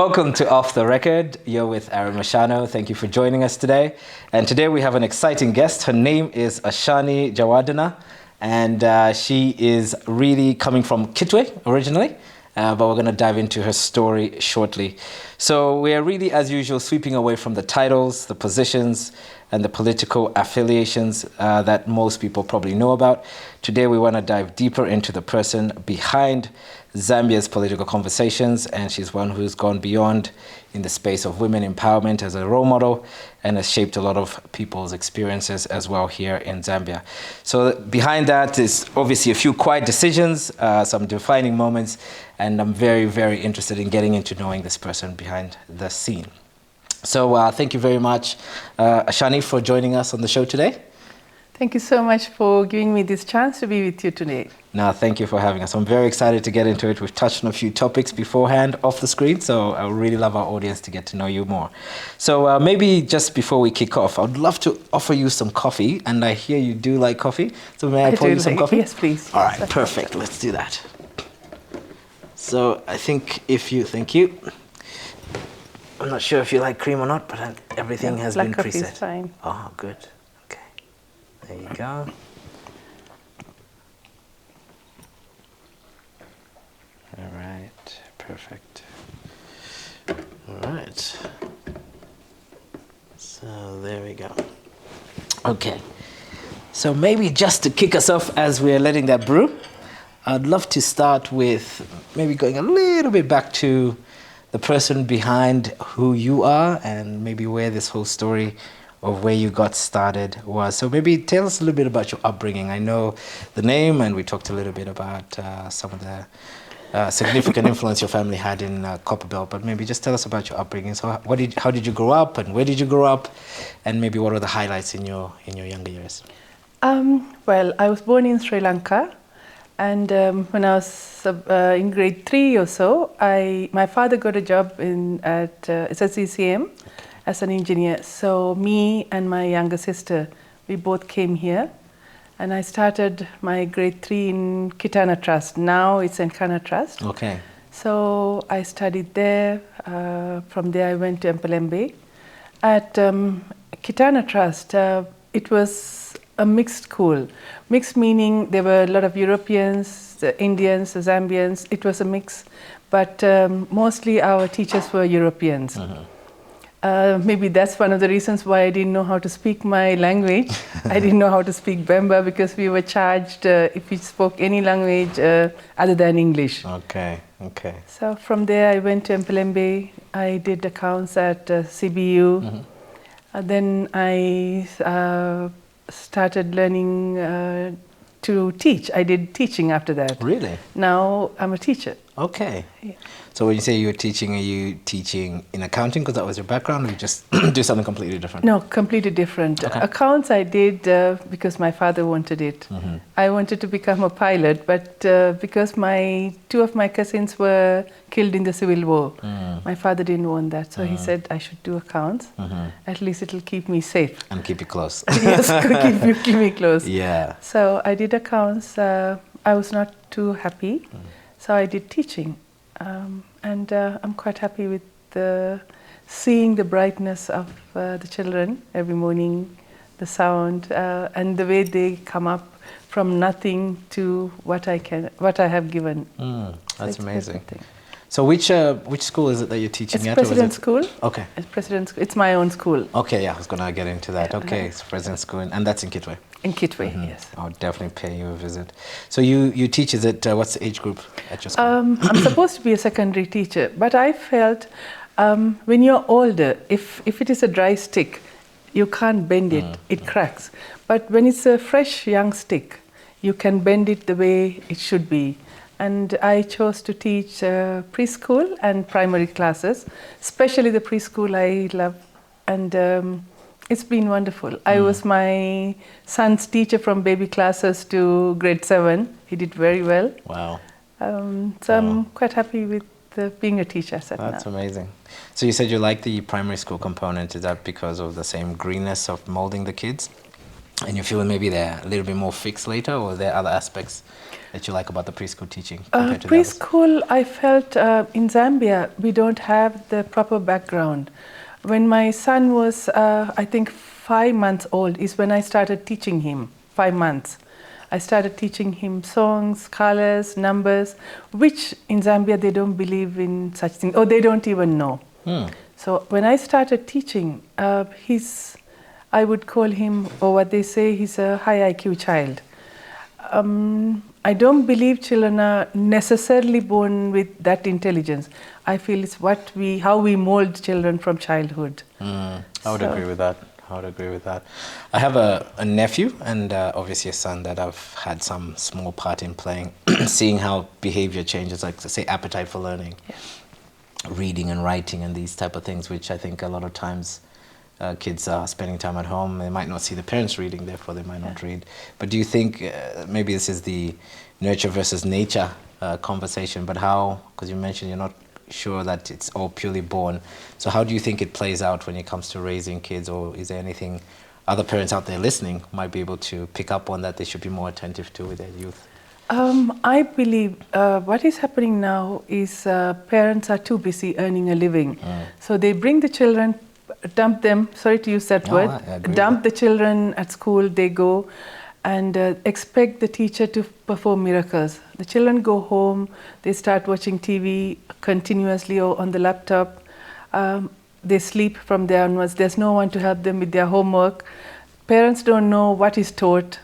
Welcome to Off the Record. You're with Ashani. Thank you for joining us today. And today we have an exciting guest. Her name is Ashani Jayawardane, and she is really coming from Kitwe originally, but we're going to dive into her story shortly. So we are really, as usual, sweeping away from the titles, the positions, and the political affiliations that most people probably know about. Today we want to dive deeper into the person behind Zambia's political conversations, and she's one who's gone beyond in the space of women empowerment as a role model and has shaped a lot of people's experiences as well here in Zambia. So behind that is obviously a few quiet decisions, some defining moments, and I'm very, very interested in getting into knowing this person behind the scene. So thank you very much, Ashani, for joining us on the show today. Thank you so much for giving me this chance to be with you today. No, thank you for having us. I'm very excited to get into it. We've touched on a few topics beforehand off the screen, so I would really love our audience to get to know you more. So maybe just before we kick off, I'd love to offer you some coffee, and I hear you do like coffee. So may I pour you some coffee? Yes, please. All right, perfect. Let's do that. So I think thank you. I'm not sure if you like cream or not, but everything has been black coffee preset. is fine. Oh, good. Okay. There you go. All right. Perfect. All right. So there we go. Okay. So maybe just to kick us off as we're letting that brew, I'd love to start with maybe going a little bit back to the person behind who you are and maybe where this whole story of where you got started was. So maybe tell us a little bit about your upbringing. I know the name, and we talked a little bit about some of the significant influence your family had in Copperbelt, but maybe just tell us about your upbringing. So how did you grow up, and where did you grow up, and maybe what are the highlights in your younger years? Well, I was born in Sri Lanka, and when I was in grade 3 or so, my father got a job at CCM as an engineer. So me and my younger sister, we both came here, and I started my grade 3 in Kitana Trust. Now it's Enkana Trust. Okay. So I studied there. From there I went to Mpalembe. At Kitana Trust, it was a mixed school. Mixed meaning there were a lot of Europeans, the Indians, the Zambians. It was a mix, but mostly our teachers were Europeans. Maybe that's one of the reasons why I didn't know how to speak my language. I didn't know how to speak Bemba because we were charged if we spoke any language other than English. Okay, okay. So from there I went to Mpalembe. I did accounts at CBU. Then I started learning to teach. I did teaching after that. Really? Now I'm a teacher. Okay. Yeah. So when you say you're teaching, are you teaching in accounting because that was your background, or you just do something completely different? No, completely different. Okay. Accounts I did because my father wanted it. I wanted to become a pilot, but because two of my cousins were killed in the Civil War, my father didn't want that. So he said I should do accounts. At least it'll keep me safe. And keep you close. Yes, keep me close. Yeah. So I did accounts. I was not too happy. So I did teaching. And I'm quite happy with seeing the brightness of the children every morning, the sound, and the way they come up from nothing to what I have given. That's amazing. So which school is it that you're teaching it's at? President School. Okay. It's President School. It's my own school. Okay, yeah, I was going to get into that. Okay, it's President School, and that's in Kitwe. In Kitwe, yes. I'll definitely pay you a visit. So you teach, is it, what's the age group at your school? I'm supposed to be a secondary teacher, but I felt when you're older, if it is a dry stick, you can't bend it, it cracks. But when it's a fresh young stick, you can bend it the way it should be. And I chose to teach preschool and primary classes, especially the preschool I love. And it's been wonderful. I was my son's teacher from baby classes to grade 7. He did very well. Wow. So I'm quite happy with being a teacher as of now. That's amazing. So you said you like the primary school component. Is that because of the same greenness of molding the kids? And you feel maybe they're a little bit more fixed later, or are there other aspects that you like about the preschool teaching compared to the others? Preschool, I felt in Zambia, we don't have the proper background. When my son was, I think, 5 months old is when I started teaching him, 5 months. I started teaching him songs, colors, numbers, which in Zambia they don't believe in such things, or they don't even know. So when I started teaching, I would call him, or what they say, he's a high IQ child. I don't believe children are necessarily born with that intelligence. I feel it's how we mold children from childhood. I would agree with that. I have a nephew and obviously a son that I've had some small part in playing, seeing how behavior changes, like say appetite for learning, reading and writing and these type of things, which I think a lot of times kids are spending time at home. They might not see the parents reading, therefore they might not read. But do you think maybe this is the nurture versus nature conversation, but how, because you mentioned you're not sure that it's all purely born, so how do you think it plays out when it comes to raising kids, or is there anything other parents out there listening might be able to pick up on that they should be more attentive to with their youth? I believe what is happening now is parents are too busy earning a living. So they bring the children, dump them, sorry to use that word, dump the children at school, they go and expect the teacher to perform miracles. The children go home, they start watching TV continuously or on the laptop. They sleep from there onwards. There's no one to help them with their homework. Parents don't know what is taught.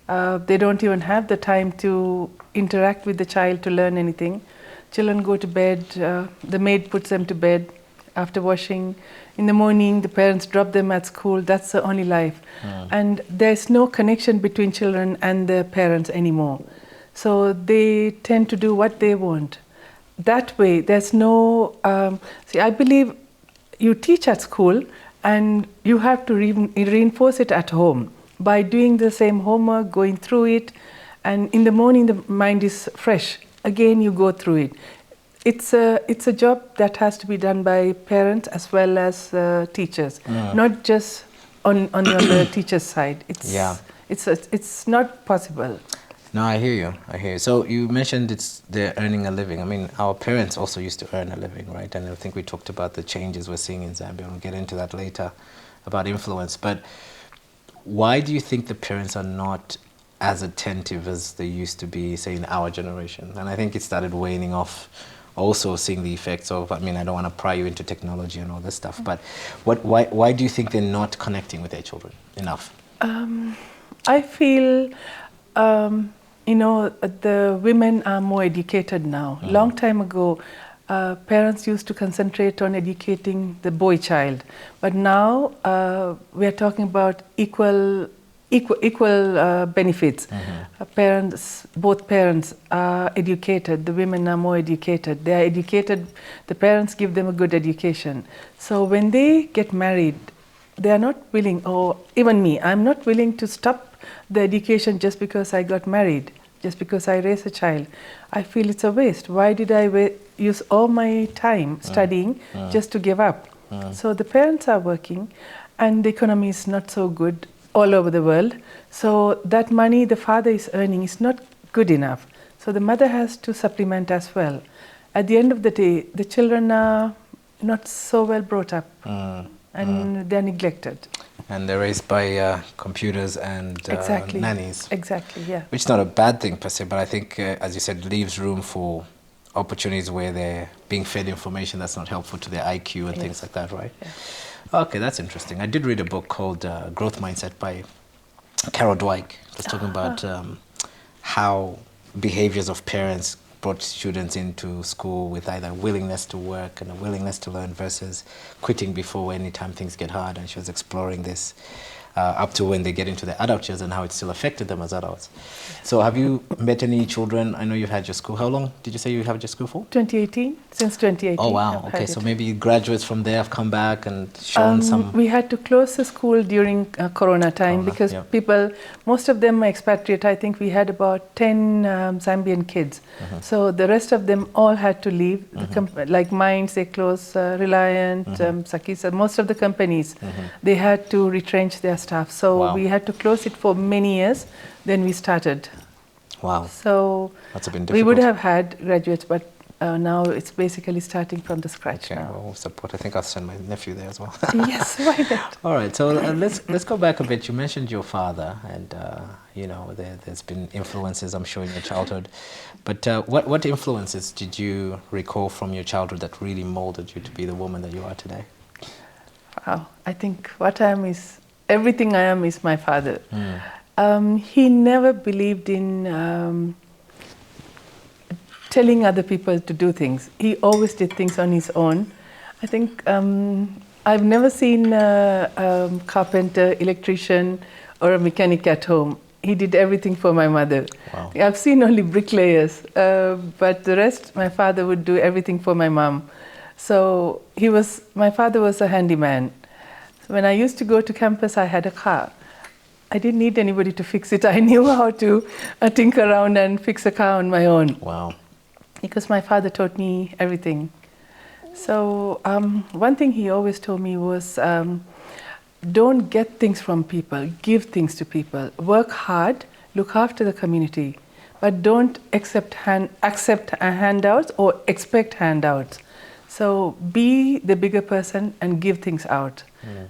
They don't even have the time to interact with the child to learn anything. Children go to bed, the maid puts them to bed after washing. In the morning, the parents drop them at school. That's the only life. And there's no connection between children and the parents anymore. So they tend to do what they want. That way, there's no... see, I believe you teach at school and you have to reinforce it at home by doing the same homework, going through it, and in the morning the mind is fresh. Again, you go through it. It's a job that has to be done by parents as well as teachers, not just on the teacher's side. It's not possible. No, I hear you. So you mentioned they're earning a living. I mean, our parents also used to earn a living, right? And I think we talked about the changes we're seeing in Zambia. We'll get into that later about influence. But why do you think the parents are not as attentive as they used to be, say, in our generation? And I think it started waning off, also seeing the effects of, I mean, I don't want to pry you into technology and all this stuff, but why do you think they're not connecting with their children enough? I feel, the women are more educated now. Long time ago, parents used to concentrate on educating the boy child, but now we are talking about equal benefits. Both parents are educated. The women are more educated. They are educated. The parents give them a good education. So when they get married, they are not willing, or even me, I'm not willing to stop the education just because I got married, just because I raised a child. I feel it's a waste. Why did I use all my time studying just to give up? So the parents are working and the economy is not so good all over the world. So that money the father is earning is not good enough. So the mother has to supplement as well. At the end of the day, the children are not so well brought up and they're neglected. And they're raised by computers and nannies. Exactly, yeah. Which is not a bad thing per se, but I think, as you said, leaves room for opportunities where they're being fed information that's not helpful to their IQ and things like that, right? Yeah. Okay, that's interesting. I did read a book called Growth Mindset by Carol Dweck. It was talking about how behaviors of parents brought students into school with either willingness to work and a willingness to learn versus quitting before any time things get hard. And she was exploring this up to when they get into their adult years and how it still affected them as adults. So have you met any children? I know you've had your school. How long did you say you have your school for? 2018, since 2018. Oh, wow. Okay, so maybe graduates from there have come back and shown some... We had to close the school during Corona time because people, most of them are expatriate. I think we had about 10 Zambian kids. So the rest of them all had to leave. Like Minds, they closed, Reliant, Sakisa, most of the companies, they had to retrench their staff. So Wow. we had to close it for many years. Then we started. Wow. So That's been we difficult. would have had graduates, but now it's basically starting from the scratch Okay, now. well, support. I think I'll send my nephew there as well. Yes, why not? All right, so let's go back a bit. You mentioned your father, and you know there's been influences, I'm sure, in your childhood. But what influences did you recall from your childhood that really molded you to be the woman that you are today? Wow, I think what I am is everything I am is my father. He never believed in telling other people to do things. He always did things on his own. I think I've never seen a carpenter, electrician, or a mechanic at home. He did everything for my mother. Wow. I've seen only bricklayers, but the rest, my father would do everything for my mom. So my father was a handyman. When I used to go to campus, I had a car. I didn't need anybody to fix it. I knew how to tinker around and fix a car on my own. Wow. Because my father taught me everything. So one thing he always told me was, don't get things from people, give things to people. Work hard, look after the community, but don't accept handouts or expect handouts. So be the bigger person and give things out.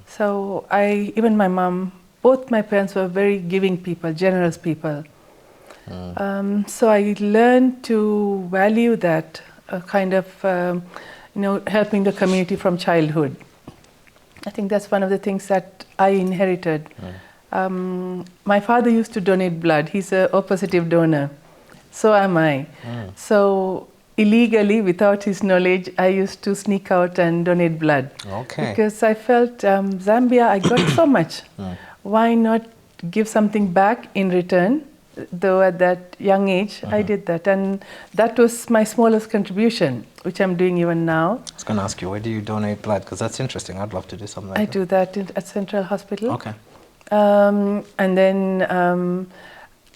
So even my mom, both my parents were very giving people, generous people. So I learned to value that kind of, helping the community from childhood. I think that's one of the things that I inherited. My father used to donate blood. He's an O positive donor. So am I. So illegally, without his knowledge, I used to sneak out and donate blood. Okay. Because I felt, Zambia, I got so much. Why not give something back in return? Though at that young age, I did that. And that was my smallest contribution, which I'm doing even now. I was going to ask you, where do you donate blood? Because that's interesting. I'd love to do something like I that. do that at Central Hospital. Okay. And then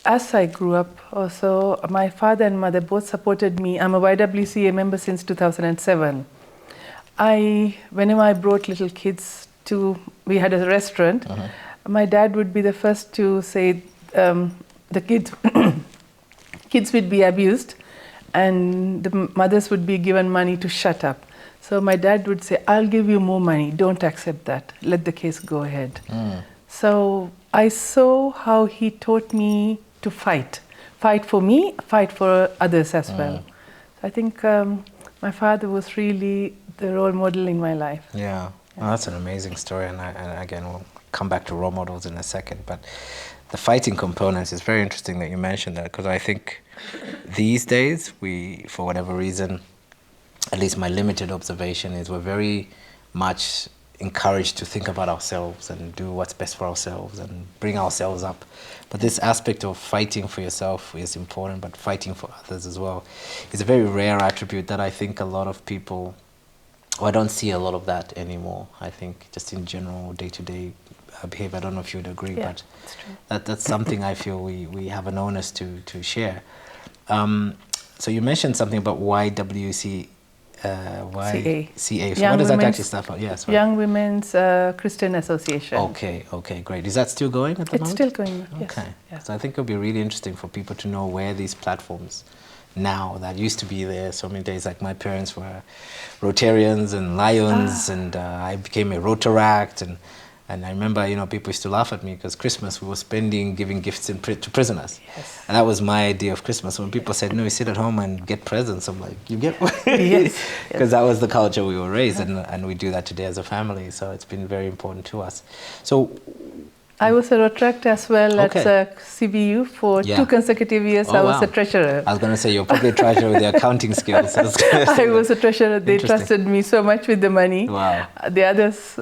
as I grew up also, my father and mother both supported me. I'm a YWCA member since 2007. Whenever I brought little kids we had a restaurant, my dad would be the first to say, the kids would be abused and the mothers would be given money to shut up. So my dad would say, I'll give you more money, don't accept that, let the case go ahead. So I saw how he taught me to fight for me, fight for others as well. So I think my father was really the role model in my life. Yeah, well, that's an amazing story, and again, we'll come back to role models in a second, but the fighting components is very interesting that you mentioned that, because I think these days we, for whatever reason, at least my limited observation is, we're very much encouraged to think about ourselves and do what's best for ourselves and bring ourselves up. But this aspect of fighting for yourself is important, but fighting for others as well is a very rare attribute that I think a lot of people, I don't see a lot of that anymore. I think just in general, day-to-day behavior, I don't know if you would agree, but that's true. That's something I feel we have an onus to share. So you mentioned something about YWCA. CA. So what does that actually stand for? Yes. Young Women's Christian Association. Okay, great. Is that still going at the moment? It's still going, yes. Okay. Yeah. So I think it'll be really interesting for people to know where these platforms now that used to be there so many days, like my parents were Rotarians and Lions, and I became a Rotaract, and I remember, people used to laugh at me because Christmas we were spending giving gifts to prisoners. Yes. And that was my idea of Christmas. When people said, no, you sit at home and get presents, I'm like, you get what? Yes. Because that was the culture we were raised in, and we do that today as a family. So it's been very important to us. So I was a Rotaract as well at CBU for 2 consecutive years. I was a treasurer. I was going to say, you're probably a treasurer with the accounting skills. I was a treasurer. They trusted me so much with the money. Wow. The others,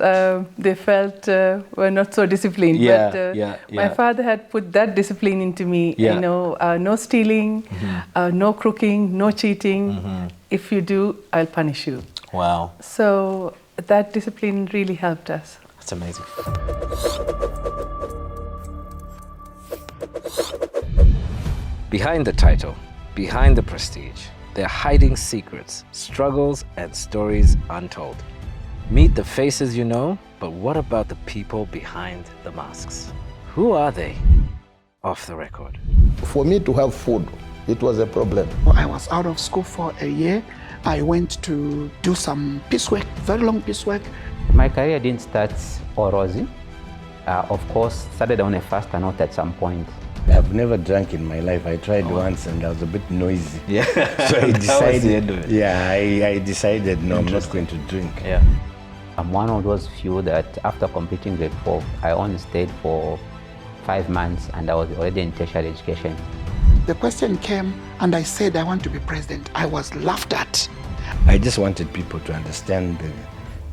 they felt were not so disciplined. But my father had put that discipline into me. Yeah. No stealing, no crooking, no cheating. If you do, I'll punish you. Wow. So that discipline really helped us. That's amazing. Behind the title, behind the prestige, they're hiding secrets, struggles, and stories untold. Meet the faces you know, but what about the people behind the masks? Who are they? Off the record. For me to have food, it was a problem. I was out of school for a year. I went to do some piecework, very long piecework. My career didn't start all rosy. Of course, started on a faster note at some point. I've never drank in my life. I tried once and I was a bit noisy. Yeah. So I decided, I decided, no, I'm not going to drink. Yeah. I'm one of those few that after completing grade 4, I only stayed for 5 months and I was already in tertiary education. The question came and I said, I want to be president. I was laughed at. I just wanted people to understand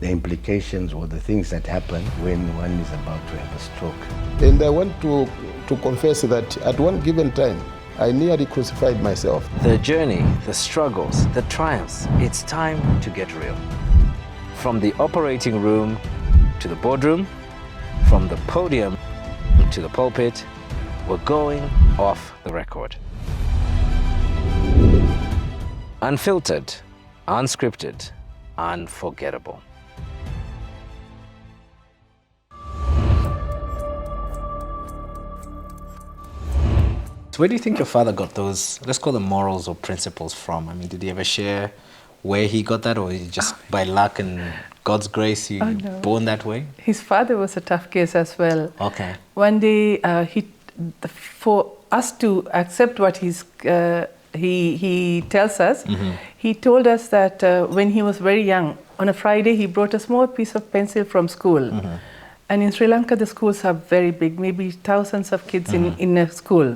the implications or the things that happen when one is about to have a stroke. And I want to confess that at one given time, I nearly crucified myself. The journey, the struggles, the triumphs, it's time to get real. From the operating room to the boardroom, from the podium to the pulpit, we're going off the record. Unfiltered, unscripted, unforgettable. So where do you think your father got those, let's call them morals or principles from? I mean, did he ever share where he got that, or is it just by luck and God's grace you born that way? His father was a tough case as well. Okay. One day, for us to accept what he tells us, he told us that when he was very young, on a Friday, he brought a small piece of pencil from school. And in Sri Lanka, the schools are very big, maybe thousands of kids in a school.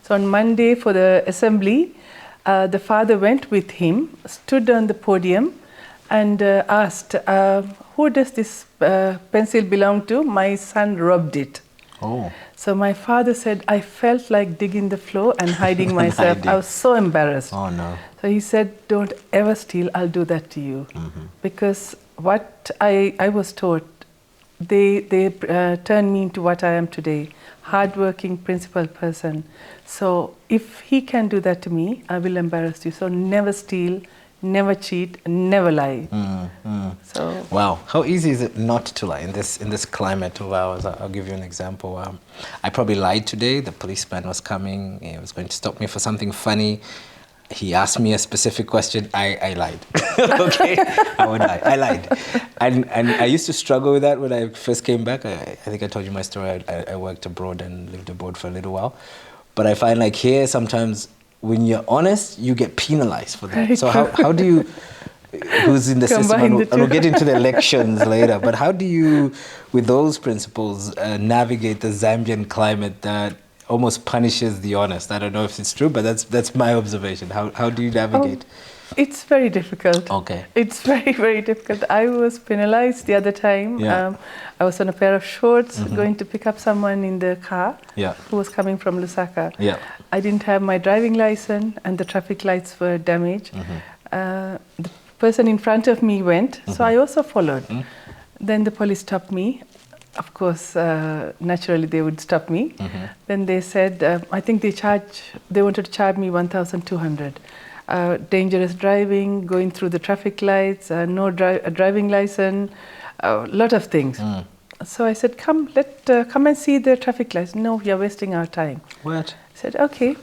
So on Monday for the assembly, the father went with him, stood on the podium and asked, who does this pencil belong to? My son robbed it. Oh. So my father said, I felt like digging the floor and hiding myself. I was so embarrassed. Oh no. So he said, don't ever steal, I'll do that to you. Because what I was taught, they turned me into what I am today, hardworking, principled person. So if he can do that to me, I will embarrass you. So never steal, never cheat, never lie. So wow, how easy is it not to lie in this climate of ours? I'll give you an example. I probably lied today. The policeman was coming. He was going to stop me for something funny. He asked me a specific question. I lied. Okay, I would lie. I lied, and I used to struggle with that when I first came back. I think I told you my story. I worked abroad and lived abroad for a little while, but I find like here sometimes when you're honest, you get penalized for that. So how do you? Who's in the system? And we'll get into the elections later. But how do you, with those principles, navigate the Zambian climate that almost punishes the honest? I don't know if it's true, but that's my observation. How do you navigate? It's very difficult. Okay. It's very, very difficult. I was penalized the other time. Yeah. I was on a pair of shorts going to pick up someone in the car who was coming from Lusaka. Yeah. I didn't have my driving license and the traffic lights were damaged. The person in front of me went, so I also followed. Then the police stopped me. Of course, naturally they would stop me. Then they said, I think they wanted to charge me 1,200. Dangerous driving, going through the traffic lights, no driving license, a lot of things. So I said, come and see the traffic lights. No, you're wasting our time. What? I said, okay.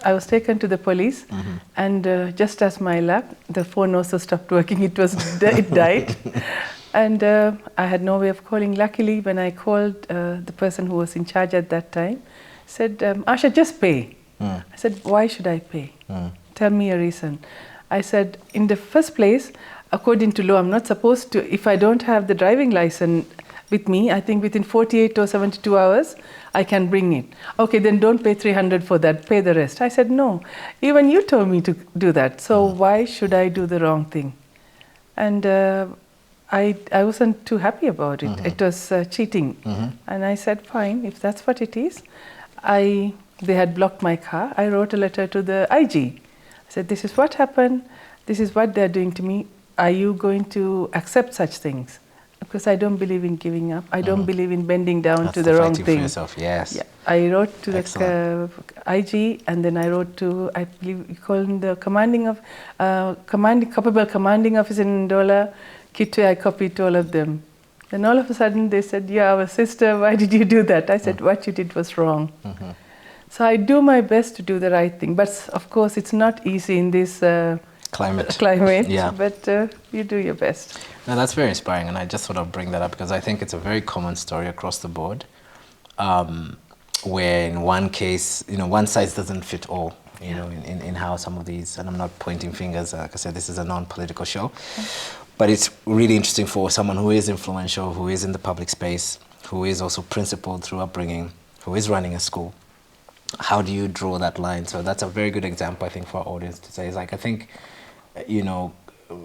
I was taken to the police, and just as my luck, the phone also stopped working. It died. And I had no way of calling. Luckily, when I called the person who was in charge at that time, said, Asha, just pay. I said, why should I pay? Tell me a reason. I said, in the first place, according to law, I'm not supposed to, if I don't have the driving license with me, I think within 48 or 72 hours, I can bring it. Okay, then don't pay 300 for that, pay the rest. I said, no, even you told me to do that, so why should I do the wrong thing? And I wasn't too happy about it. It was cheating. And I said, fine, if that's what it is. They had blocked my car. I wrote a letter to the IG. I said, this is what happened. This is what they're doing to me. Are you going to accept such things? Because I don't believe in giving up. I don't believe in bending down to the wrong thing. For yourself, yes. Yeah. I wrote to the IG, and then I wrote to, I believe you call him the capable commanding officer in Ndola. Kitwe, I copied all of them. Then all of a sudden they said, "You're our sister, why did you do that?" I said, "What you did was wrong." So I do my best to do the right thing. But of course, it's not easy in this climate. Yeah. But you do your best. No, that's very inspiring, and I just sort of bring that up because I think it's a very common story across the board, where in one case, one size doesn't fit all. In how some of these, and I'm not pointing fingers, like I said, this is a non-political show, but it's really interesting for someone who is influential, who is in the public space, who is also principled through upbringing, who is running a school. How do you draw that line? So that's a very good example, I think, for our audience to say. It's like, I think,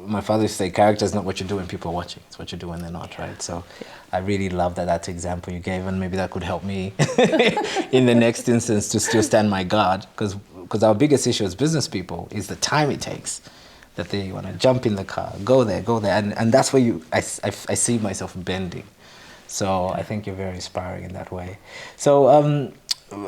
my father used to say, character is not what you do when people are watching, it's what you do when they're not, right? So I really love that example you gave, and maybe that could help me in the next instance to still stand my guard, because our biggest issue as business people is the time it takes, that they want to jump in the car, go there, and that's where I see myself bending. So I think you're very inspiring in that way. So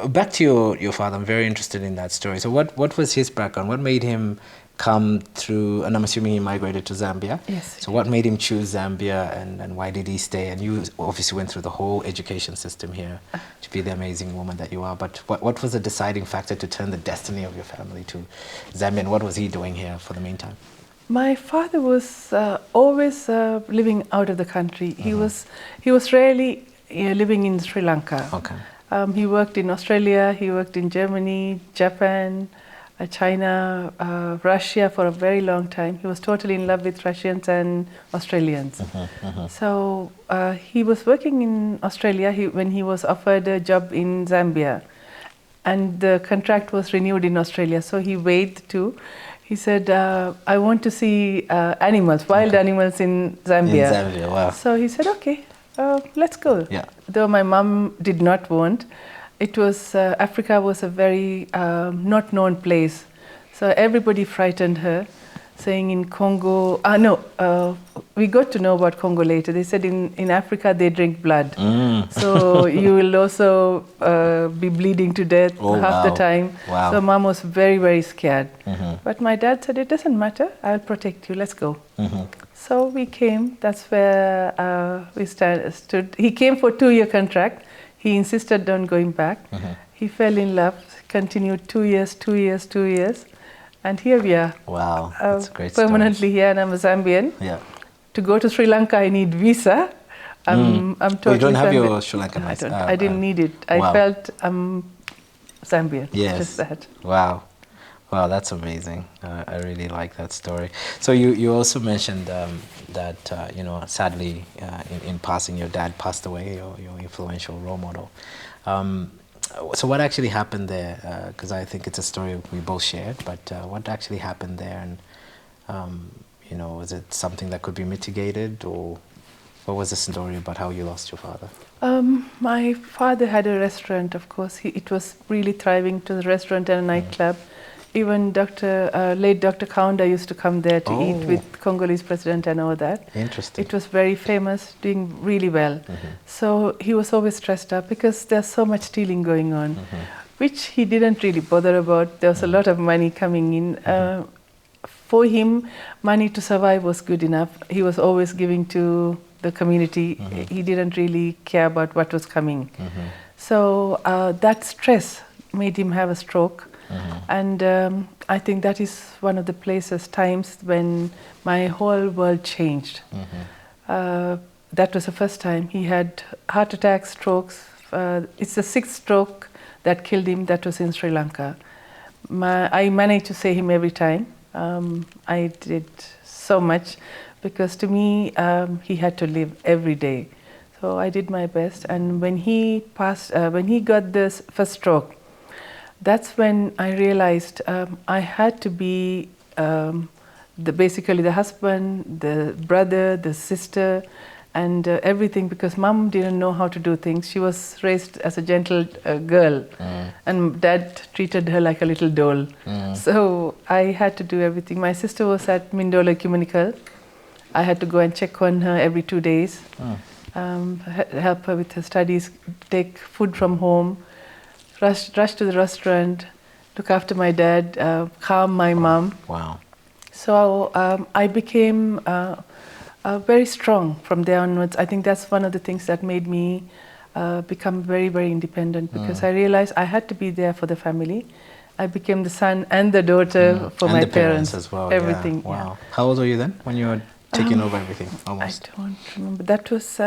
back to your father, I'm very interested in that story. So what was his background? What made him come through, and I'm assuming he migrated to Zambia? Yes. So what made him choose Zambia, and why did he stay? And you obviously went through the whole education system here to be the amazing woman that you are, but what was the deciding factor to turn the destiny of your family to Zambia, and what was he doing here for the meantime? My father was always living out of the country. He was rarely living in Sri Lanka. Okay. He worked in Australia, he worked in Germany, Japan, China, Russia for a very long time. He was totally in love with Russians and Australians. So he was working in Australia when he was offered a job in Zambia. And the contract was renewed in Australia, so he waited too. He said, "I want to see animals, wild animals in Zambia." In Zambia, wow. So he said, "Okay, let's go." Yeah. Though my mom did not want. It was, Africa was a very not known place. So everybody frightened her, saying in Congo, we got to know about Congo later. They said in Africa they drink blood. So you will also be bleeding to death half the time. Wow. So mom was very, very scared. But my dad said, "It doesn't matter, I'll protect you, let's go." So we came, that's where we stood. He came for a 2-year contract. He insisted on going back. He fell in love, continued 2 years, 2 years, 2 years. And here we are. Wow, that's a great story. Permanently here, and I'm a Zambian. Yeah. To go to Sri Lanka, I need visa. I'm totally you don't have Zambian. your Sri Lankan license? I didn't need it. Wow. I felt Zambian. Yes. Just that. Wow. Wow, that's amazing. I really like that story. So you also mentioned that, sadly, in passing, your dad passed away, your influential role model. So what actually happened there? Because I think it's a story we both shared, but what actually happened there? And, was it something that could be mitigated, or what was the story about how you lost your father? My father had a restaurant, of course. It was really thriving to the restaurant and a nightclub. Even late Dr. Kaunda used to come there to eat with Congolese president and all that. Interesting. It was very famous, doing really well. So he was always stressed up because there's so much stealing going on, which he didn't really bother about. There was a lot of money coming in. For him, money to survive was good enough. He was always giving to the community. He didn't really care about what was coming. So that stress made him have a stroke. And I think that is one of the times when my whole world changed. That was the first time. He had heart attacks, strokes. It's the 6th stroke that killed him. That was in Sri Lanka. I managed to save him every time. I did so much because to me, he had to live every day. So I did my best. And when he got this first stroke, that's when I realized I had to be basically the husband, the brother, the sister, and everything, because mom didn't know how to do things. She was raised as a gentle girl, and dad treated her like a little doll. So I had to do everything. My sister was at Mindolo Ecumenical. I had to go and check on her every 2 days, help her with her studies, take food from home, rush to the restaurant, look after my dad, calm my mom. Wow. So I became very strong from there onwards. I think that's one of the things that made me become very, very independent, because I realized I had to be there for the family. I became the son and the daughter for and my the parents as well. Everything. Yeah. Wow. How old were you then when you were taking over everything? Almost. I don't remember. That was.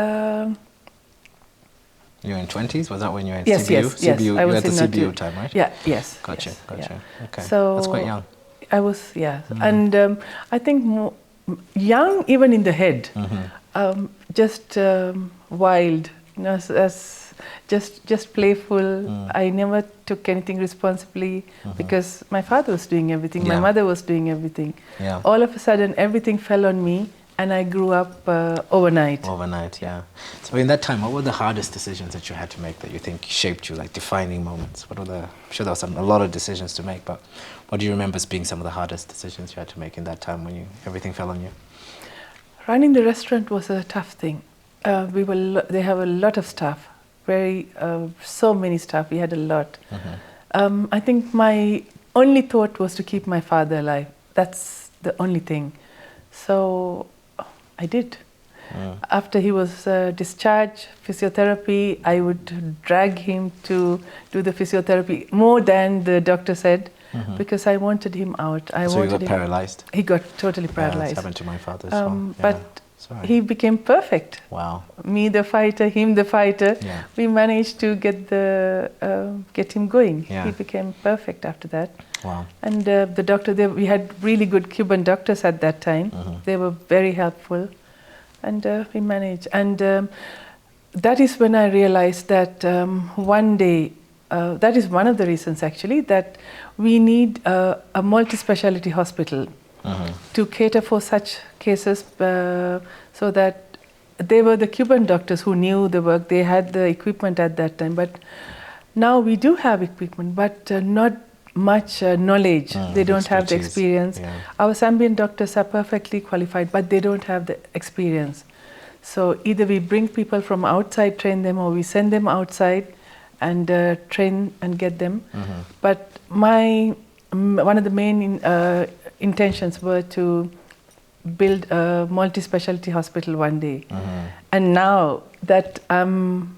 You were in 20s? Was that when you were in yes, CBU? yes, yes. CBU, I was you had the in CBU time, right? Yeah, yes. Gotcha, yes, gotcha. yeah. Okay. So that's quite young. I was, yeah. And I think young even in the head, just wild, you know, just playful. I never took anything responsibly because my father was doing everything, my mother was doing everything. Yeah. All of a sudden, everything fell on me, and I grew up overnight. Overnight, yeah. So in that time, what were the hardest decisions that you had to make that you think shaped you, like defining moments? What were I'm sure there was a lot of decisions to make, but what do you remember as being some of the hardest decisions you had to make in that time when everything fell on you? Running the restaurant was a tough thing. They have a lot of staff, so many staff. We had a lot. I think my only thought was to keep my father alive. That's the only thing. So I did. After he was discharged, physiotherapy, I would drag him to do the physiotherapy more than the doctor said, because I wanted him out. So he got paralyzed? He got totally paralyzed. That's happened to my father as well. But he became perfect. Wow. Me the fighter, him the fighter. Yeah. We managed to get him going. Yeah. He became perfect after that. Wow. And the doctor, we had really good Cuban doctors at that time. They were very helpful, and we managed. And that is when I realized that one day, that is one of the reasons actually, that we need a multi-speciality hospital to cater for such cases, so that they were the Cuban doctors who knew the work. They had the equipment at that time, but now we do have equipment, but not much knowledge. They don't have the experience. Yeah. Our Zambian doctors are perfectly qualified, but they don't have the experience. So either we bring people from outside, train them, or we send them outside and train and get them. But one of the main intentions were to build a multi-specialty hospital one day. And now that I'm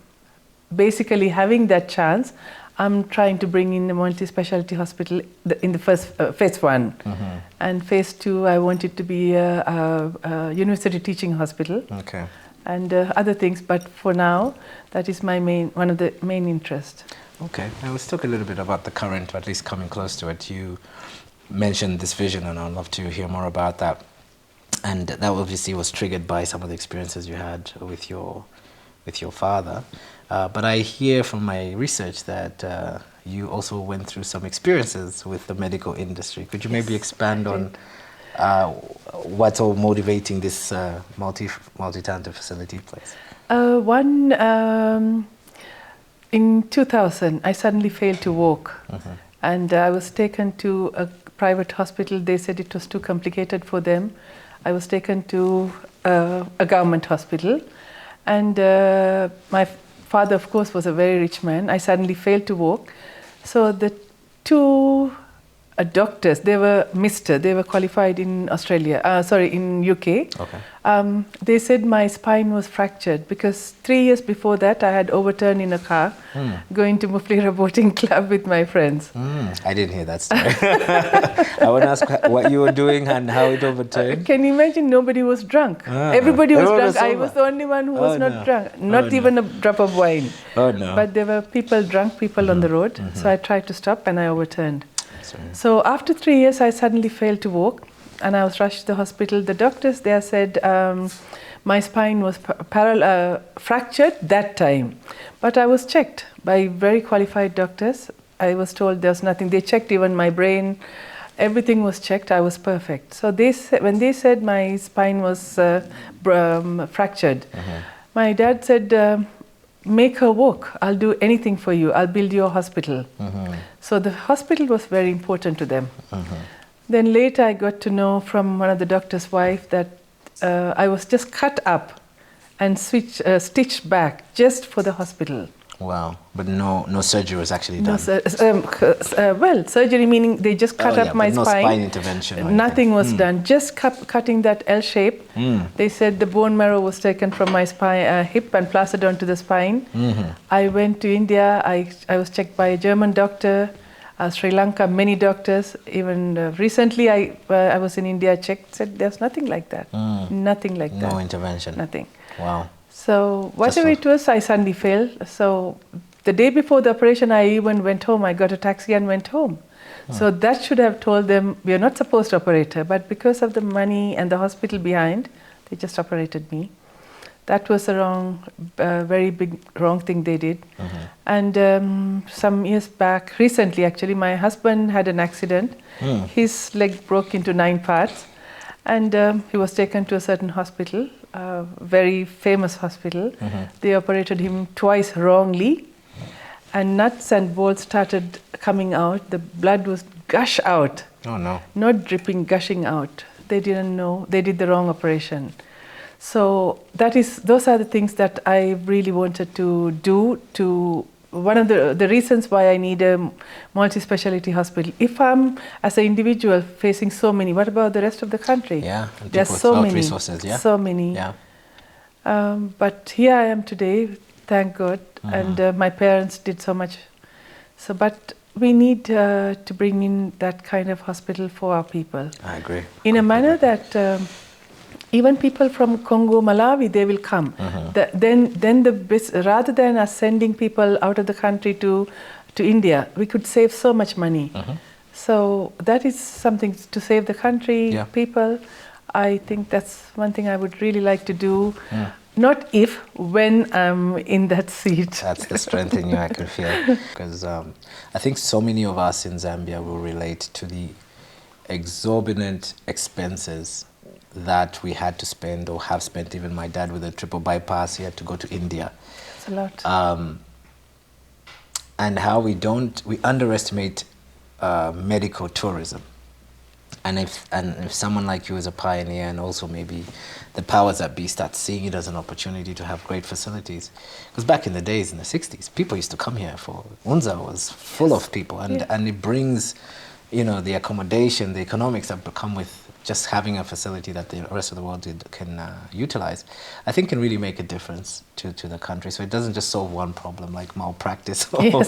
basically having that chance, I'm trying to bring in a multi-specialty hospital in the first phase one. And phase two, I want it to be a university teaching hospital. Okay. And other things, but for now, that is my one of the main interests. Okay, now let's talk a little bit about the current, or at least coming close to it. You mentioned this vision, and I'd love to hear more about that. And that obviously was triggered by some of the experiences you had with your father. But I hear from my research that you also went through some experiences with the medical industry. Could you maybe expand on what's all motivating this multi-talented facility place? In 2000, I suddenly failed to walk, and I was taken to a private hospital. They said it was too complicated for them. I was taken to a government hospital, and my father, of course, was a very rich man. I suddenly failed to walk. So the two doctors, they were qualified in in UK. Okay. They said my spine was fractured because 3 years before that I had overturned in a car going to Muflira Boating Club with my friends. I didn't hear that story. I want to ask what you were doing and how it overturned. Can you imagine? Nobody was drunk. Everybody was drunk. I was the only one who was not drunk. Not even a drop of wine. Oh no. But there were drunk people on the road. So I tried to stop and I overturned. So after 3 years, I suddenly failed to walk, and I was rushed to the hospital. The doctors there said my spine was fractured that time, but I was checked by very qualified doctors. I was told there was nothing. They checked even my brain. Everything was checked. I was perfect. So when they said my spine was fractured, my dad said, make her walk. I'll do anything for you. I'll build your hospital. So the hospital was very important to them. Then later I got to know from one of the doctor's wife that I was just cut up and stitched back just for the hospital. Wow, but no surgery was actually done. Well, surgery meaning they just cut up my no spine. spine intervention. Or Nothing was done. Just cutting that L shape. They said the bone marrow was taken from my spine, hip, and plastered onto the spine. I went to India. I was checked by a German doctor. Sri Lanka, many doctors. Even recently, I was in India. Checked, said there's nothing like that. Nothing like that. No intervention. Nothing. Wow. So whatever it was, I suddenly fell. So the day before the operation, I even went home. I got a taxi and went home. So that should have told them, we are not supposed to operate her. But because of the money and the hospital behind, they just operated me. That was a wrong, very big wrong thing they did. And some years back, recently actually, my husband had an accident. His leg broke into 9 parts. And he was taken to a certain hospital, a very famous hospital. They operated him twice wrongly, and nuts and bolts started coming out. The blood was gush out. Oh no! Not dripping, gushing out. They didn't know. They did the wrong operation. So those are the things that I really wanted to do. One of the reasons why I need a multi-speciality hospital. If I'm, as an individual, facing so many, what about the rest of the country? Yeah, and there's people so without many resources, yeah. So many. Yeah. But here I am today, thank God, and my parents did so much. So, but we need to bring in that kind of hospital for our people. I agree. In a manner that even people from Congo, Malawi, they will come. Rather than us sending people out of the country to India, we could save so much money. So that is something to save the country, people. I think that's one thing I would really like to do. Not if, when I'm in that seat. That's the strength in you, I can feel. Because I think so many of us in Zambia will relate to the exorbitant expenses that we had to spend or have spent. Even my dad with a triple bypass, he had to go to India. It's a lot. And how we underestimate medical tourism. And if someone like you is a pioneer, and also maybe the powers that be start seeing it as an opportunity to have great facilities. Because back in the days, in the 60s, people used to come here for, Unza was full of people, and it brings, the accommodation, the economics that come with just having a facility that the rest of the world can utilize, I think can really make a difference to the country. So it doesn't just solve one problem like malpractice or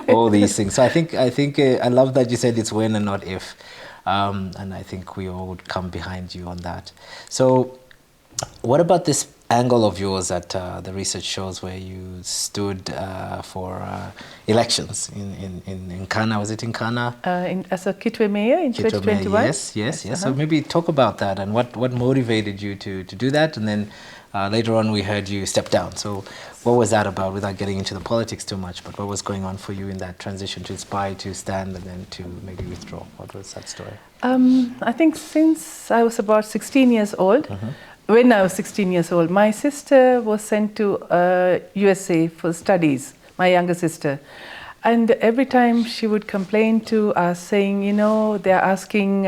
all these things. So I think I love that you said it's when and not if. And I think we all would come behind you on that. So what about this angle of yours that the research shows where you stood for elections in Kana? Was it in Kana? As a Kitwe mayor in 2021? Yes. So maybe talk about that and what motivated you to do that, and then later on we heard you step down. So what was that about, without getting into the politics too much, but what was going on for you in that transition to aspire to stand and then to maybe withdraw? What was that story? I think since I was about 16 years old, when I was 16 years old, my sister was sent to USA for studies, my younger sister. And every time she would complain to us saying, they're asking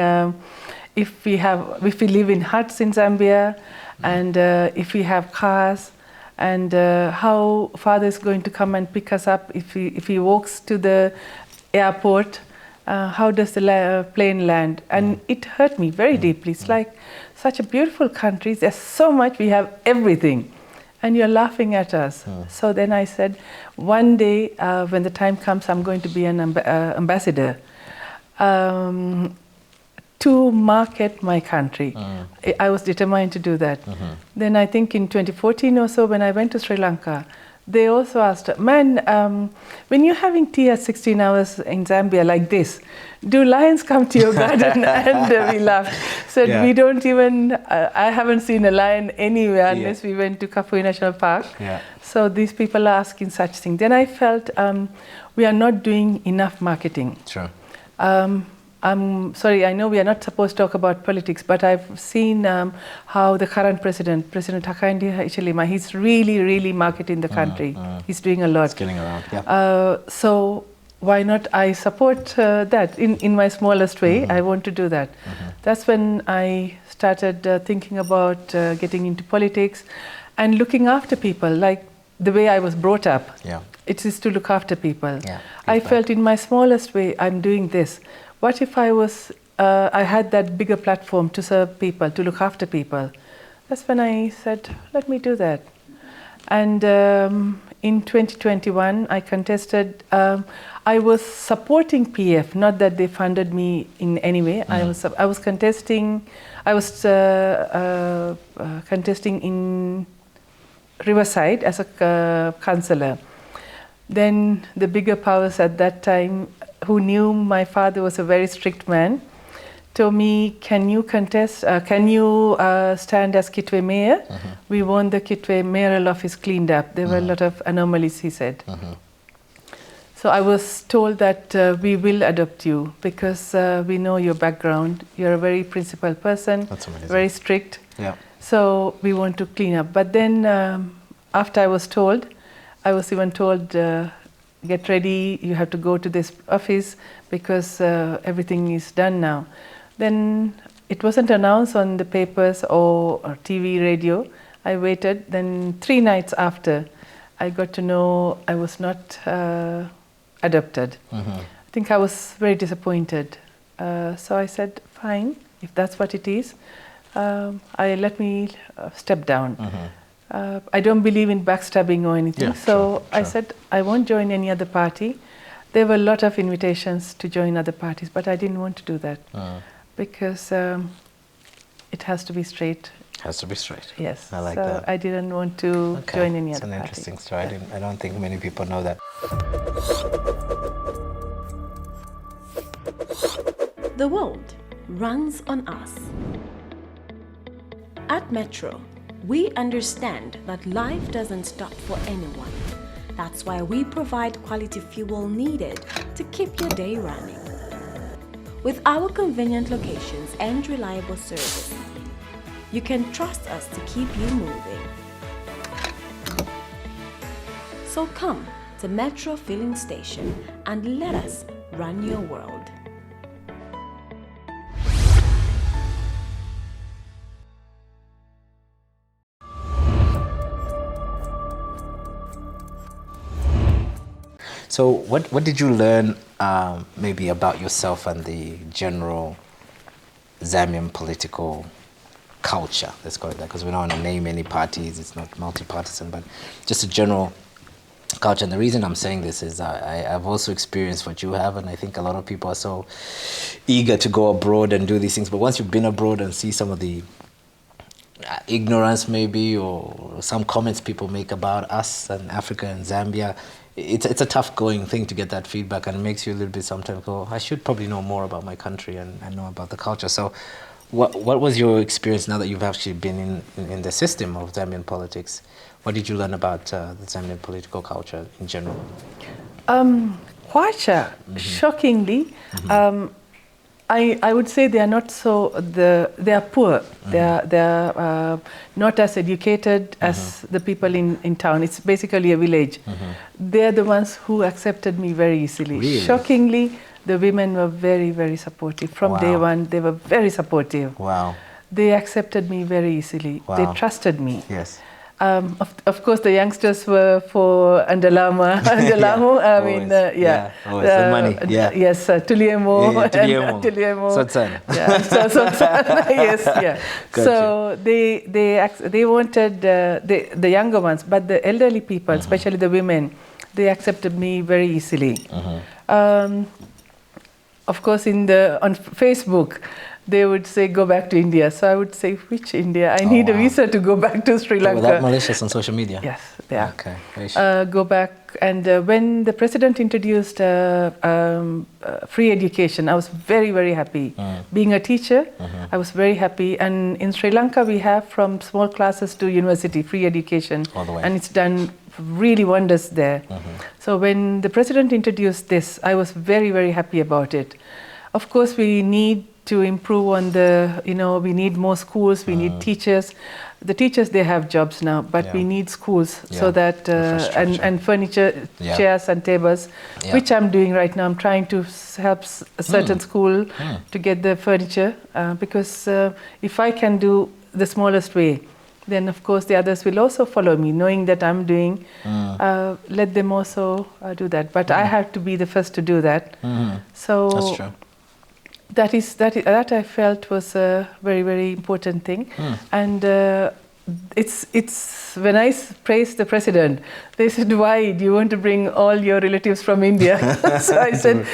if we live in huts in Zambia, and if we have cars, and how father is going to come and pick us up if he walks to the airport. How does the plane land? And it hurt me very deeply. It's like such a beautiful country. There's so much. We have everything. And you're laughing at us. So then I said, one day when the time comes, I'm going to be an ambassador to market my country. I was determined to do that. Then I think in 2014 or so, when I went to Sri Lanka, they also asked, man, when you're having tea at 16 hours in Zambia like this, do lions come to your garden? And we laughed. Said, we don't even, I haven't seen a lion anywhere unless we went to Kapui National Park. So these people are asking such things. Then I felt we are not doing enough marketing. Sure. I'm sorry, I know we are not supposed to talk about politics, but I've seen how the current President Hakainde Hichilema, he's really marketing the country. He's doing a lot. It's getting around, so why not I support that in my smallest way? I want to do that. That's when I started thinking about getting into politics and looking after people. Like the way I was brought up. Yeah. It is to look after people. Yeah. I felt in my smallest way, I'm doing this. What if I had that bigger platform to serve people, to look after people? That's when I said, let me do that. And in 2021, I contested. I was supporting PF, not that they funded me in any way. I was contesting. I was contesting in Riverside as a councillor. Then the bigger powers at that time, who knew my father was a very strict man, told me, can you contest, can you stand as Kitwe mayor? We want the Kitwe mayoral office cleaned up. There were a lot of anomalies, he said. So I was told that we will adopt you because we know your background. You're a very principled person, very strict. Yeah. So we want to clean up. But then after I was even told, get ready, you have to go to this office because everything is done now. Then it wasn't announced on the papers or TV, radio. I waited. Then 3 nights after, I got to know I was not adopted. I think I was very disappointed. So I said, fine, if that's what it is, let me step down. I don't believe in backstabbing or anything. Yeah, so sure. I said, I won't join any other party. There were a lot of invitations to join other parties, but I didn't want to do that because it has to be straight. Has to be straight. Yes. I like so that. I didn't want to join any other party. It's an interesting story. I don't think many people know that. The world runs on us. At Metro, we understand that life doesn't stop for anyone. That's why we provide quality fuel needed to keep your day running. With our convenient locations and reliable service, you can trust us to keep you moving. So come to Metro Filling Station and let us run your world. So what did you learn maybe about yourself and the general Zambian political culture? Let's call it that, because we don't want to name any parties. It's not multi-partisan, but just a general culture. And the reason I'm saying this is I've also experienced what you have, and I think a lot of people are so eager to go abroad and do these things. But once you've been abroad and see some of the ignorance maybe or some comments people make about us and Africa and Zambia, it's a tough going thing to get that feedback, and it makes you a little bit sometimes go, I should probably know more about my country and know about the culture. So what was your experience now that you've actually been in the system of Zambian politics? What did you learn about the Zambian political culture in general? Quite shockingly, I would say they are not so, they are poor. They are not as educated as the people in town. It's basically a village. They're the ones who accepted me very easily. Really? Shockingly, the women were very, very supportive. From day one, they were very supportive. Wow. They accepted me very easily. Wow. They trusted me. Yes. Of course, the youngsters were for Andalama. Always the money. Yeah. Yes, Tuliemo. Tuliemo. Sotsan. Yeah, Sotsan. Yes, yeah. Gotcha. So they wanted the younger ones, but the elderly people, especially the women, they accepted me very easily. Of course, on Facebook, they would say, go back to India. So I would say, which India? I need a visa to go back to Sri Lanka. Were that malicious on social media? Yes, they are. Okay. Go back. And when the president introduced free education, I was very, very happy. Being a teacher, I was very happy. And in Sri Lanka, we have from small classes to university, free education. All the way. And it's done really wonders there. So when the president introduced this, I was very, very happy about it. Of course, we need to improve on we need more schools, we need teachers. The teachers, they have jobs now, but we need schools so that, and furniture, chairs and tables, which I'm doing right now. I'm trying to help a certain school to get the furniture because if I can do the smallest way, then of course the others will also follow me, knowing that I'm doing. Let them also do that. But I have to be the first to do that. So that's true. That I felt was a very, very important thing. And it's when I praised the president, they said, "Why do you want to bring all your relatives from India?" So I said,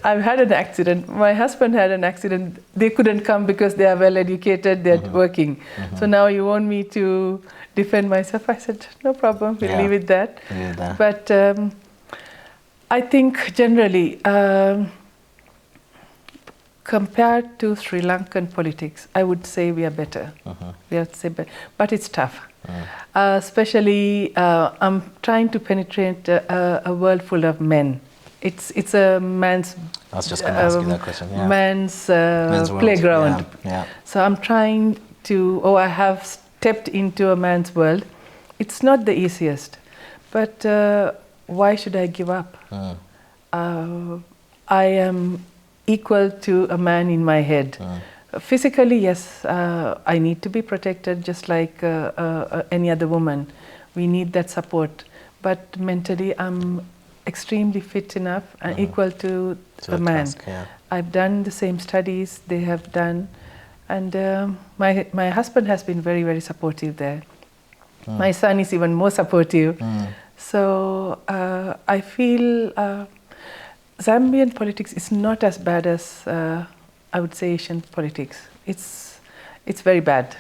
"I've had an accident. My husband had an accident. They couldn't come because they are well educated. They're working. So now you want me to defend myself?" I said, "No problem. We'll leave it that." But I think generally, compared to Sri Lankan politics, I would say we are better. We have to say better. But it's tough. Especially, I'm trying to penetrate a world full of men. It's a man's. I was just going to ask you that question. Yeah. Man's world. playground. Yeah. So I'm trying to. I have stepped into a man's world. It's not the easiest, but why should I give up? I am equal to a man in my head. Physically, yes, I need to be protected just like any other woman. We need that support. But mentally, I'm extremely fit enough and equal to a man. Task, yeah. I've done the same studies they have done. And my husband has been very, very supportive there. My son is even more supportive. So I feel Zambian politics is not as bad as I would say Asian politics. It's very bad.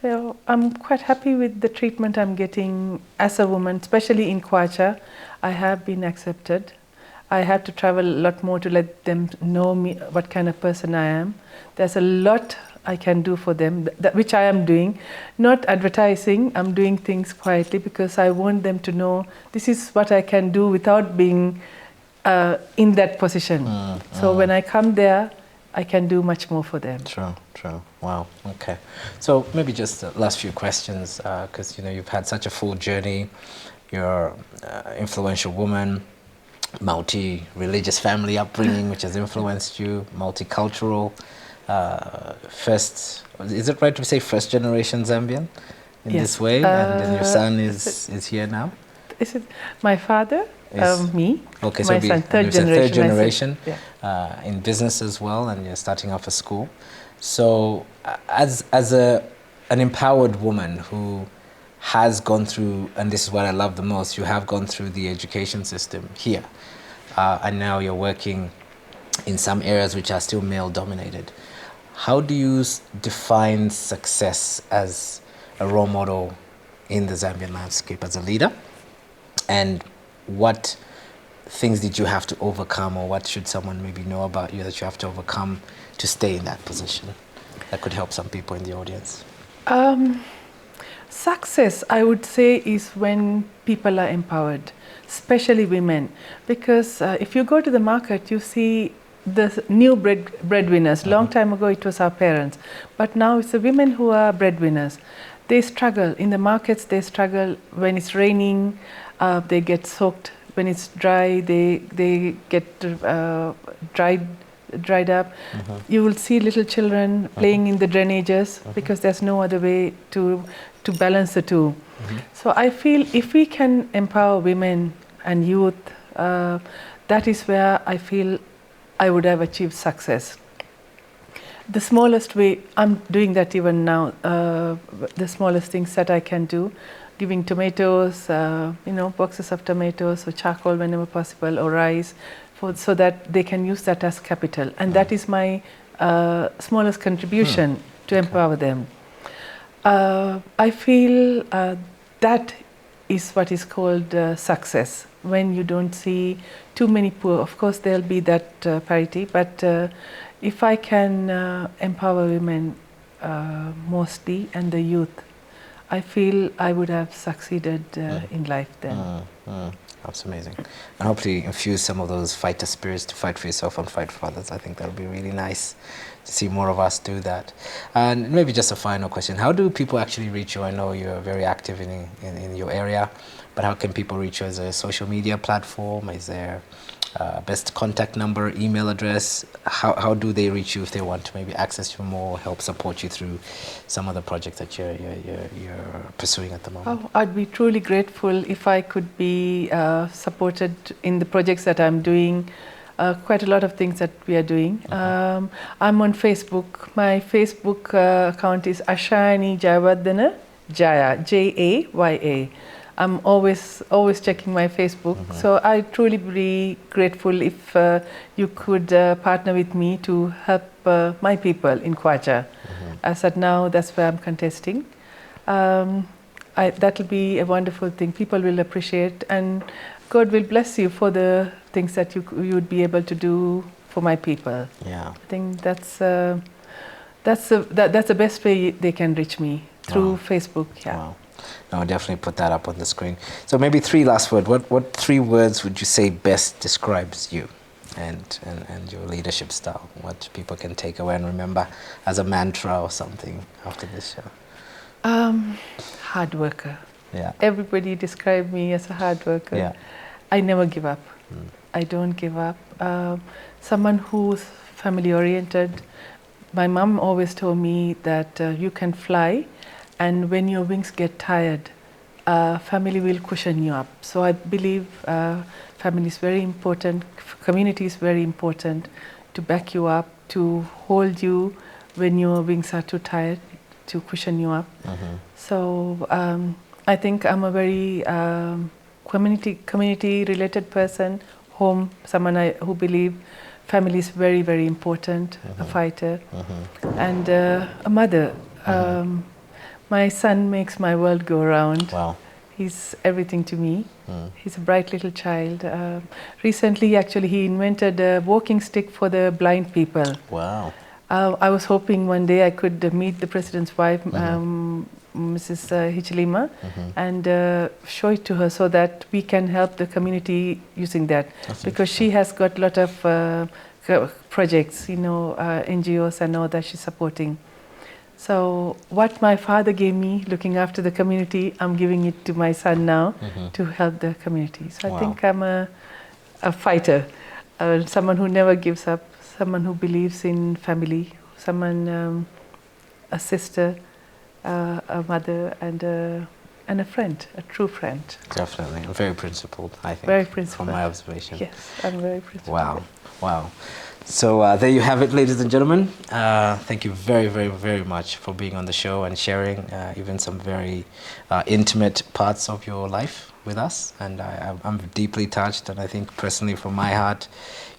So I'm quite happy with the treatment I'm getting as a woman, especially in Kwacha. I have been accepted. I have to travel a lot more to let them know me, what kind of person I am. There's a lot I can do for them, which I am doing. Not advertising, I'm doing things quietly because I want them to know this is what I can do without being in that position. So when I come there, I can do much more for them. True. Wow, okay. So maybe just the last few questions, because you've had such a full journey. You're an influential woman, multi-religious family upbringing, which has influenced you, multicultural. Is it right to say first generation Zambian in this way? And then your son is here now? Is it my father? Me. Okay, my son, third generation. In business as well, and you're starting off a school. So as an empowered woman who has gone through, and this is what I love the most, you have gone through the education system here, and now you're working in some areas which are still male dominated. How do you define success as a role model in the Zambian landscape as a leader? And what things did you have to overcome, or what should someone maybe know about you that you have to overcome to stay in that position that could help some people in the audience? Success, I would say, is when people are empowered, especially women. Because if you go to the market, you see the new breadwinners. Long time ago, it was our parents. But now it's the women who are breadwinners. They struggle. In the markets, they struggle. When it's raining, they get soaked. When it's dry, they get dried up. You will see little children playing in the drainages because there's no other way to balance the two. So I feel if we can empower women and youth, that is where I feel I would have achieved success. The smallest way, I'm doing that even now, the smallest things that I can do, giving tomatoes, boxes of tomatoes or charcoal whenever possible, or rice, so that they can use that as capital. And that is my smallest contribution to empower them. I feel that is what is called success, when you don't see too many poor. Of course, there'll be that parity, but if I can empower women mostly and the youth, I feel I would have succeeded in life then. That's amazing. And hopefully infuse some of those fighter spirits to fight for yourself and fight for others. I think that'll be really nice to see more of us do that. And maybe just a final question. How do people actually reach you? I know you're very active in your area, but how can people reach you? Is there a social media platform? Is there best contact number, email address. How do they reach you if they want to maybe access you more, help support you through some of the projects that you're pursuing at the moment? Oh, I'd be truly grateful if I could be supported in the projects that I'm doing. Quite a lot of things that we are doing. I'm on Facebook. My Facebook account is Ashani Jayawardane, Jaya, Jaya. I'm always checking my Facebook. So I'd truly be grateful if you could partner with me to help my people in Kwacha. As at now, that's where I'm contesting. That'll be a wonderful thing. People will appreciate, and God will bless you for the things that you would be able to do for my people. Yeah. I think that's the best way they can reach me, through Facebook. Yeah. Wow. No, definitely put that up on the screen. So maybe 3 last words. What 3 words would you say best describes you and your leadership style? What people can take away and remember as a mantra or something after this show? Hard worker. Yeah. Everybody describe me as a hard worker. Yeah. I never give up. I don't give up. Someone who's family oriented. My mom always told me that you can fly, and when your wings get tired, family will cushion you up. So I believe family is very important, community is very important to back you up, to hold you when your wings are too tired, to cushion you up. So I think I'm a very community related person, someone who believe family is very, very important, a fighter, and a mother. My son makes my world go round. Wow. He's everything to me. He's a bright little child. Recently, actually, he invented a walking stick for the blind people. Wow. I was hoping one day I could meet the president's wife, Mrs. Hichilema, and show it to her so that we can help the community using that. Because she has got a lot of projects, NGOs and all that she's supporting. So what my father gave me, looking after the community, I'm giving it to my son now to help the community. So I think I'm a fighter, someone who never gives up, someone who believes in family, someone, a sister, a mother, and a friend, a true friend. Definitely. And very principled, I think. Very principled. From my observation. Yes, I'm very principled. Wow. Wow. So there you have it, ladies and gentlemen. Thank you very, very, very much for being on the show and sharing even some very intimate parts of your life with us. And I'm deeply touched, and I think personally from my heart,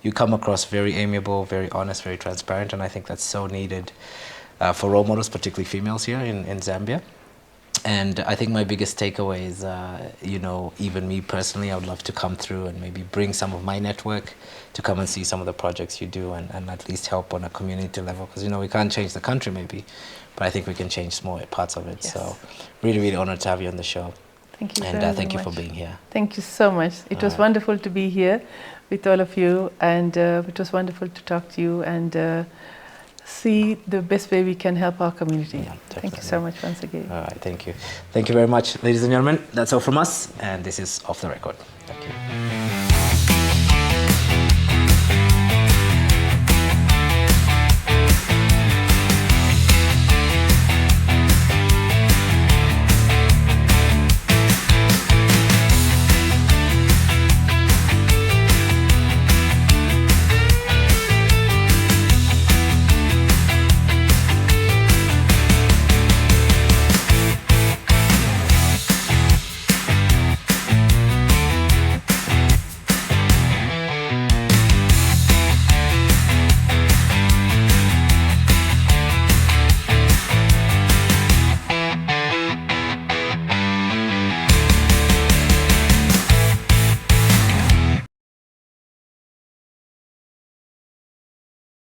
you come across very amiable, very honest, very transparent, and I think that's so needed for role models, particularly females here in Zambia. And I think my biggest takeaway is, even me personally, I would love to come through and maybe bring some of my network to come and see some of the projects you do and at least help on a community level. Because, we can't change the country maybe, but I think we can change small parts of it. Yes. So really, really honored to have you on the show. Thank you and very thank you much for being here. Thank you so much. It was wonderful to be here with all of you, and it was wonderful to talk to you and see the best way we can help our community. Yeah, thank you so much once again. All right, thank you. Thank you very much, ladies and gentlemen. That's all from us, and this is Off the Record. Thank you.